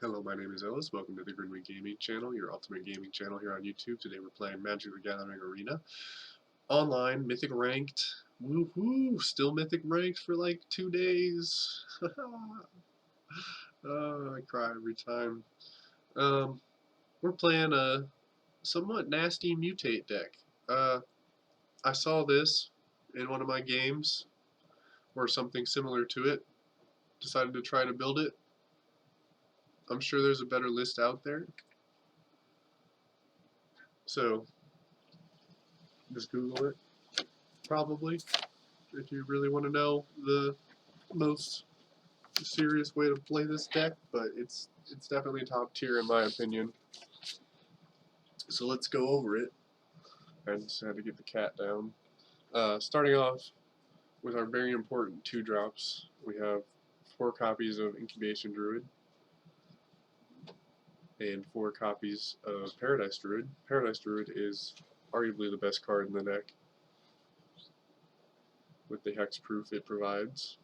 Hello, my name is Ellis. Welcome to the Greenway Gaming channel, your ultimate gaming channel here on YouTube. Today we're playing Magic the Gathering Arena. Online, Mythic ranked. Woohoo! Still Mythic ranked for like 2 days. Oh, I cry every time. We're playing a somewhat nasty Mutate deck. I saw this in one of my games, or something similar to it. Decided to try to build it. I'm sure there's a better list out there. So, just Google it, probably, if you really want to know the most serious way to play this deck, but it's definitely top tier in my opinion. So let's go over it. I just had to get the cat down. Starting off with our very important 2-drops, we have 4 copies of Incubation Druid and 4 copies of Paradise Druid. Paradise Druid is arguably the best card in the deck, with the hexproof it provides.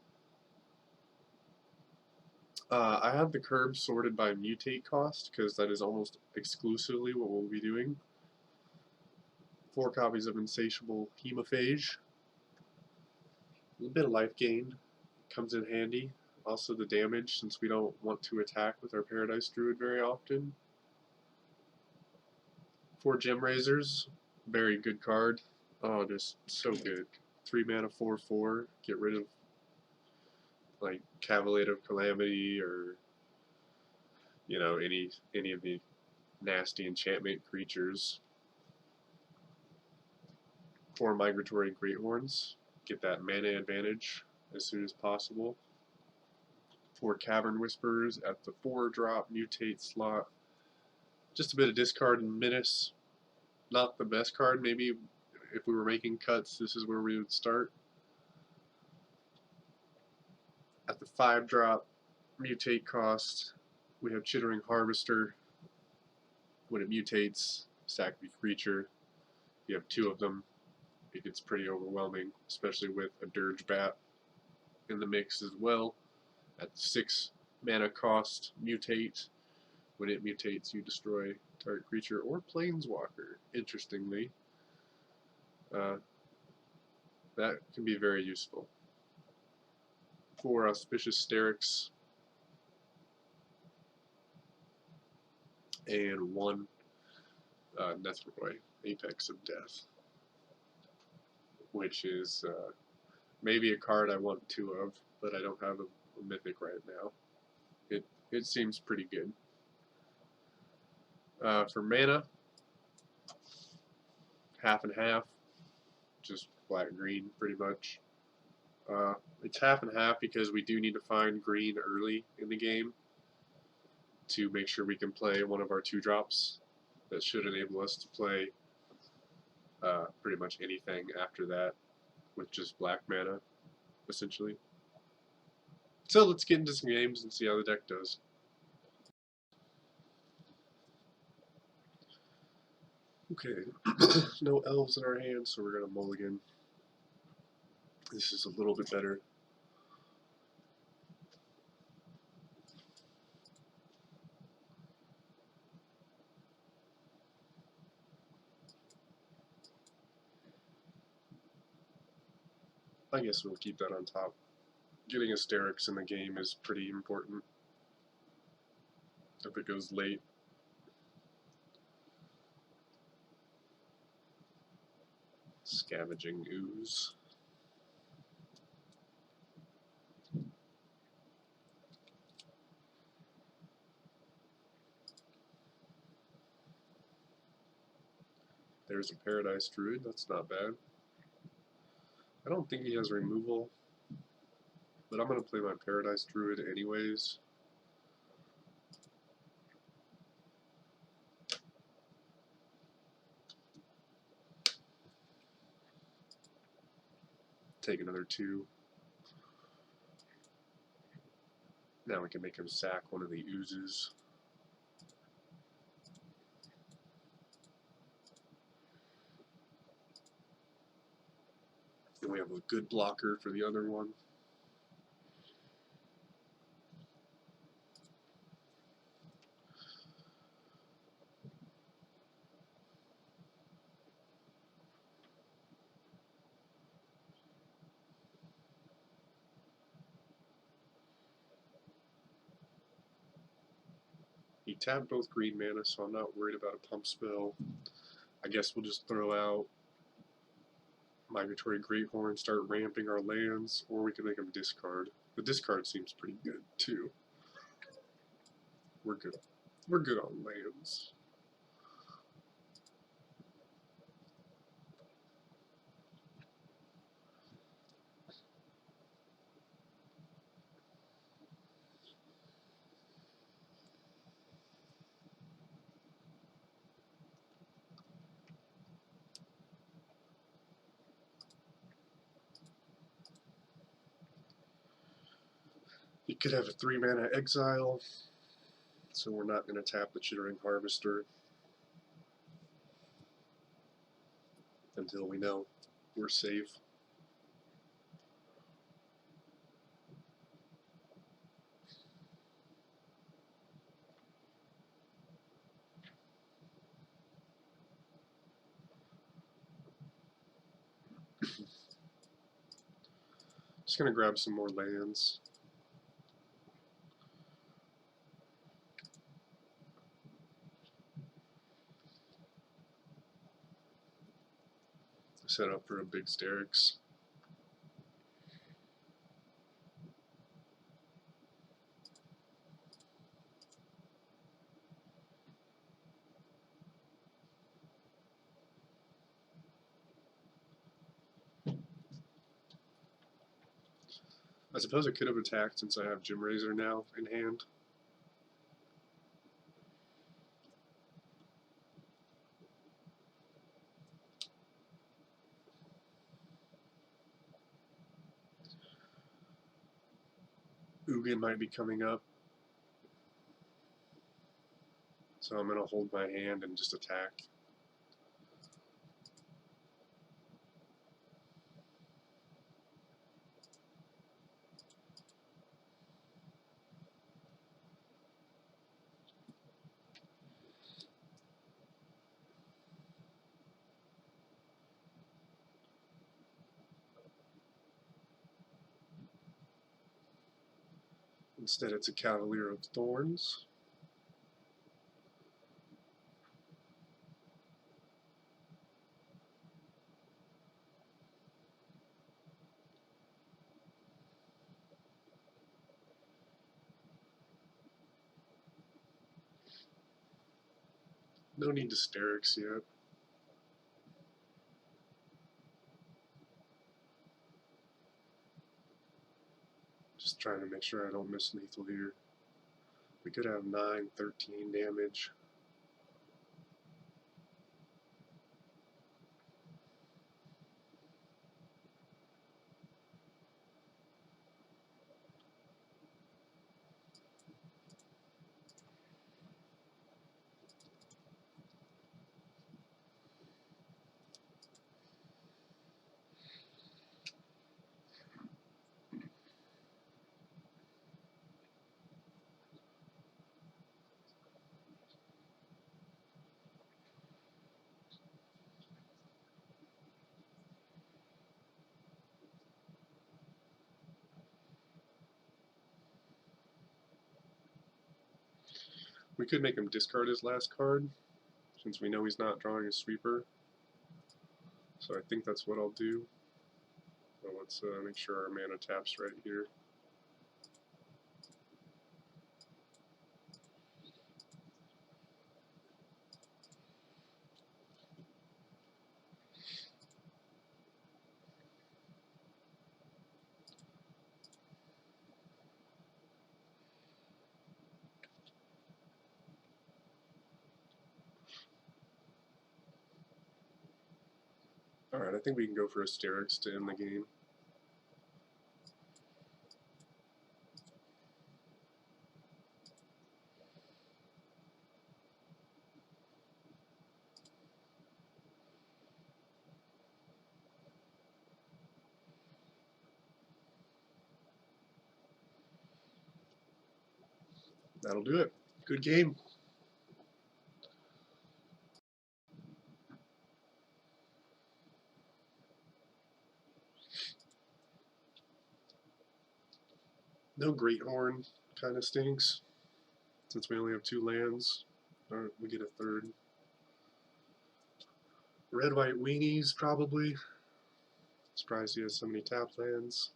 I have the curb sorted by mutate cost, because that is almost exclusively what we'll be doing. 4 copies of Insatiable Hemophage. A little bit of life gain comes in handy. Also the damage, since we don't want to attack with our Paradise Druid very often. 4 Gem Raisers, very good card. Oh, just so good. 3 mana 4/4, get rid of like Cavalcade of Calamity, or any of the nasty enchantment creatures. 4 Migratory Greathorns, get that mana advantage as soon as possible. 4 Cavern Whisperers at the 4-drop mutate slot. Just a bit of discard and menace. Not the best card. Maybe if we were making cuts, this is where we would start. At the 5-drop mutate cost, we have Chittering Harvester. When it mutates, sack the creature. You have 2 of them. It gets pretty overwhelming, especially with a Dirge Bat in the mix as well. At 6 mana cost, mutate. When it mutates, you destroy target creature or planeswalker. Interestingly, that can be very useful. 4 Auspicious Sterix and 1 Nethroi, Apex of Death, which is maybe a card I want 2 of, but I don't have a Mythic right now. It seems pretty good. For mana, half and half, just black green pretty much. It's half and half because we do need to find green early in the game to make sure we can play one of our 2-drops. That should enable us to play pretty much anything after that with just black mana, essentially. So let's get into some games and see how the deck does. Okay, no elves in our hands, so we're going to mulligan. This is a little bit better. I guess we'll keep that on top. Getting a Sterix in the game is pretty important if it goes late. Scavenging Ooze. There's a Paradise Druid, that's not bad. I don't think he has removal, but I'm going to play my Paradise Druid anyways. Take another 2. Now we can make him sack one of the oozes. And we have a good blocker for the other one. He tapped both green mana, so I'm not worried about a pump spell. I guess we'll just throw out Migratory Greathorn, start ramping our lands, or we can make him discard. The discard seems pretty good too. We're good. We're good on lands. You could have a 3-mana exile, so we're not going to tap the Chittering Harvester until we know we're safe. Just going to grab some more lands. Set up for a big Sterix. I suppose I could have attacked since I have Gym Razor now in hand. Ugin might be coming up, so I'm going to hold my hand and just attack. Instead, it's a Cavalier of Thorns. No need to Sterix yet. Just trying to make sure I don't miss lethal here. We could have 9, 13 damage. We could make him discard his last card, since we know he's not drawing a sweeper. So I think that's what I'll do. So let's make sure our mana taps right here. Alright, I think we can go for a Sterix to end the game. That'll do it. Good game. No Greathorn, kind of stinks. Since we only have 2 lands, we get a third. Red white weenies probably. Surprised he has so many tap lands.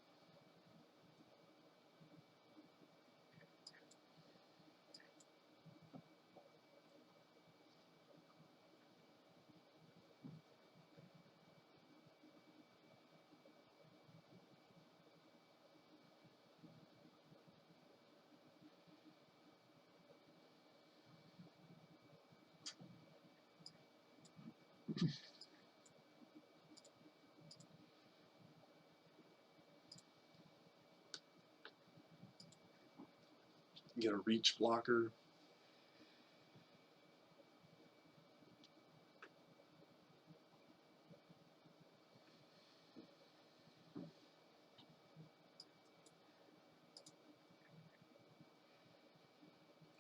Get a reach blocker.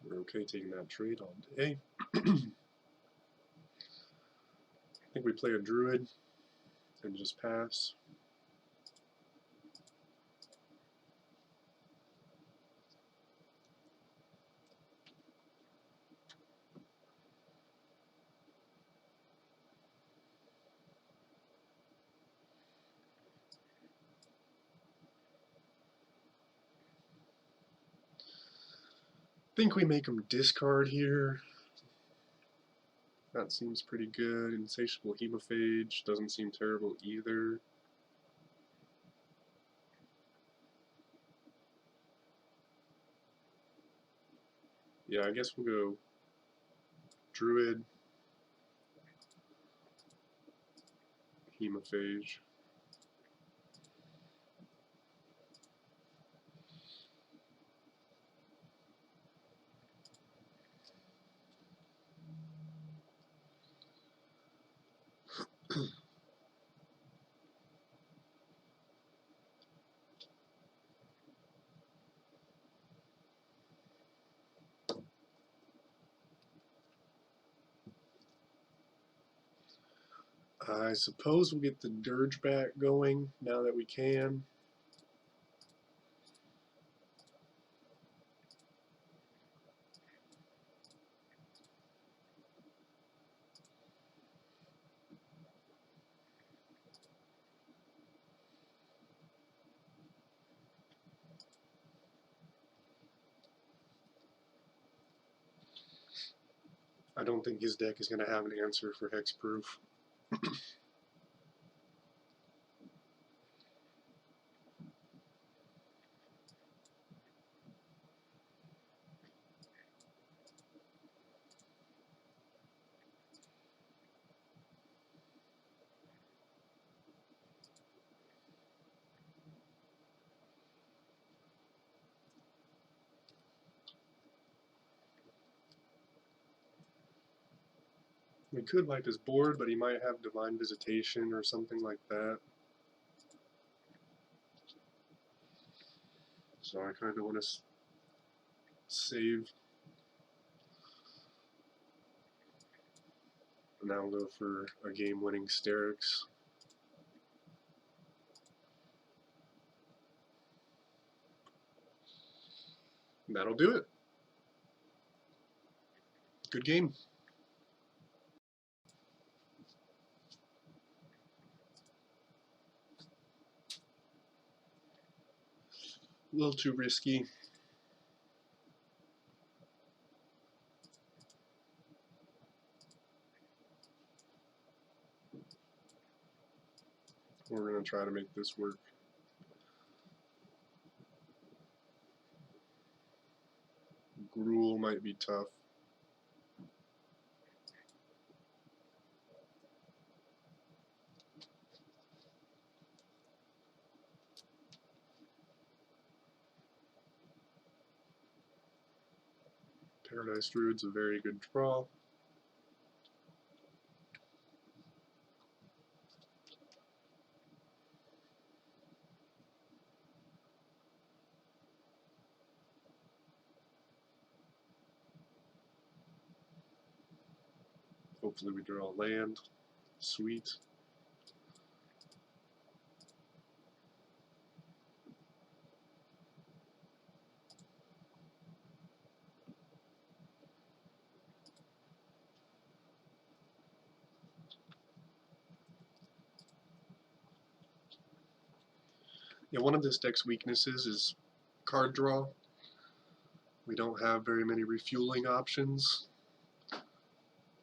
We're okay taking that trade all day. I think we play a druid and just pass. I think we make him discard here. That seems pretty good. Insatiable Hemophage doesn't seem terrible either. Yeah, I guess we'll go Druid, Hemophage. I suppose we'll get the Dirge back going now that we can. I don't think his deck is going to have an answer for Hexproof. We could wipe his board, but he might have Divine Visitation or something like that. So I kind of want to save. And now we'll go for a game-winning Sterix. That'll do it. Good game. A little too risky. We're going to try to make this work. Gruul might be tough. Paradise Druid's a very good draw. Hopefully we draw land. Sweet. Yeah, one of this deck's weaknesses is card draw. We don't have very many refueling options,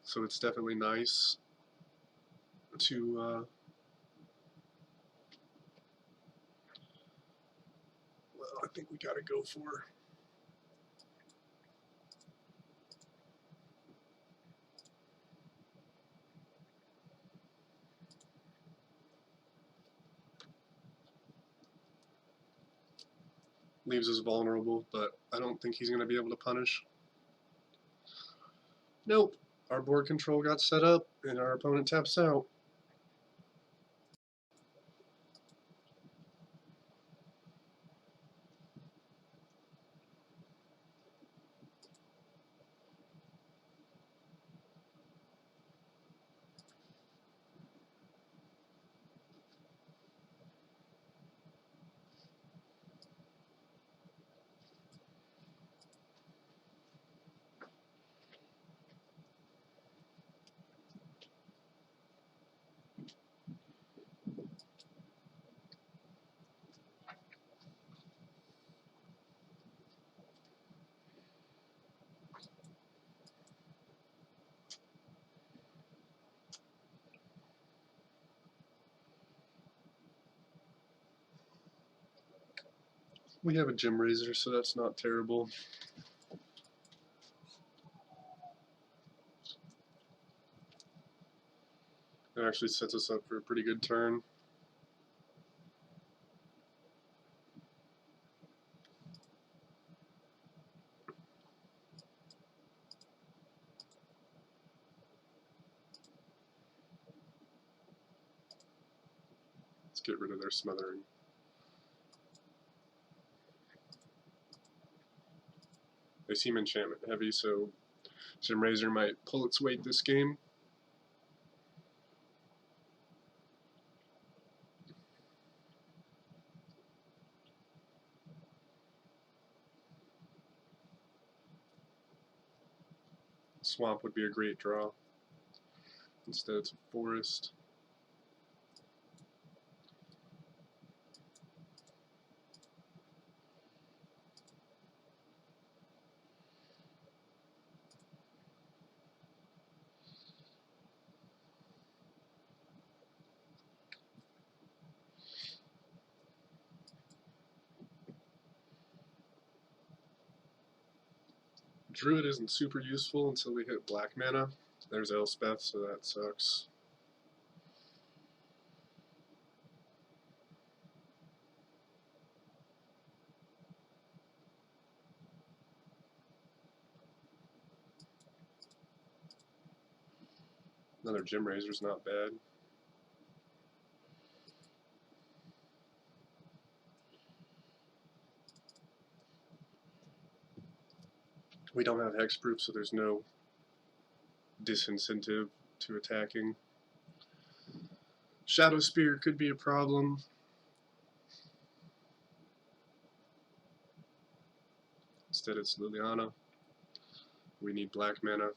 so it's definitely nice to well, I think we gotta go for leaves us vulnerable, but I don't think he's gonna be able to punish. Nope. Our board control got set up and our opponent taps out. We have a Gem Razor, so that's not terrible. It actually sets us up for a pretty good turn. Let's get rid of their smothering. They seem enchantment heavy, so Gem Razor might pull its weight this game. Swamp would be a great draw. Instead it's a forest. Druid isn't super useful until we hit black mana. There's Elspeth, so that sucks. Another Gem Razor's not bad. We don't have hexproof, so there's no disincentive to attacking. Shadow Spear could be a problem. Instead it's Liliana. We need black mana.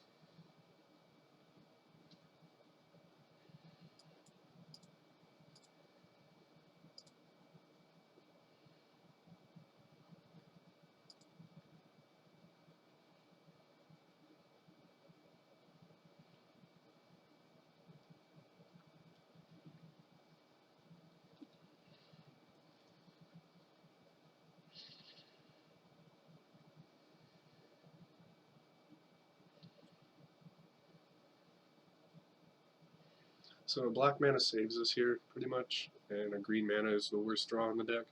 So a black mana saves us here, pretty much, and a green mana is the worst draw in the deck.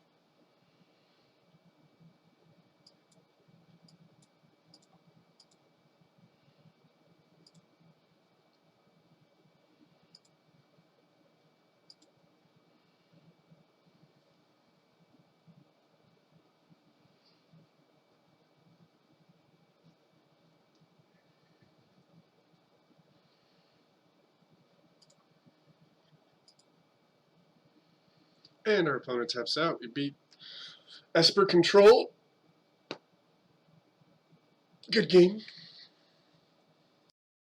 And our opponent taps out. We beat Esper Control. Good game.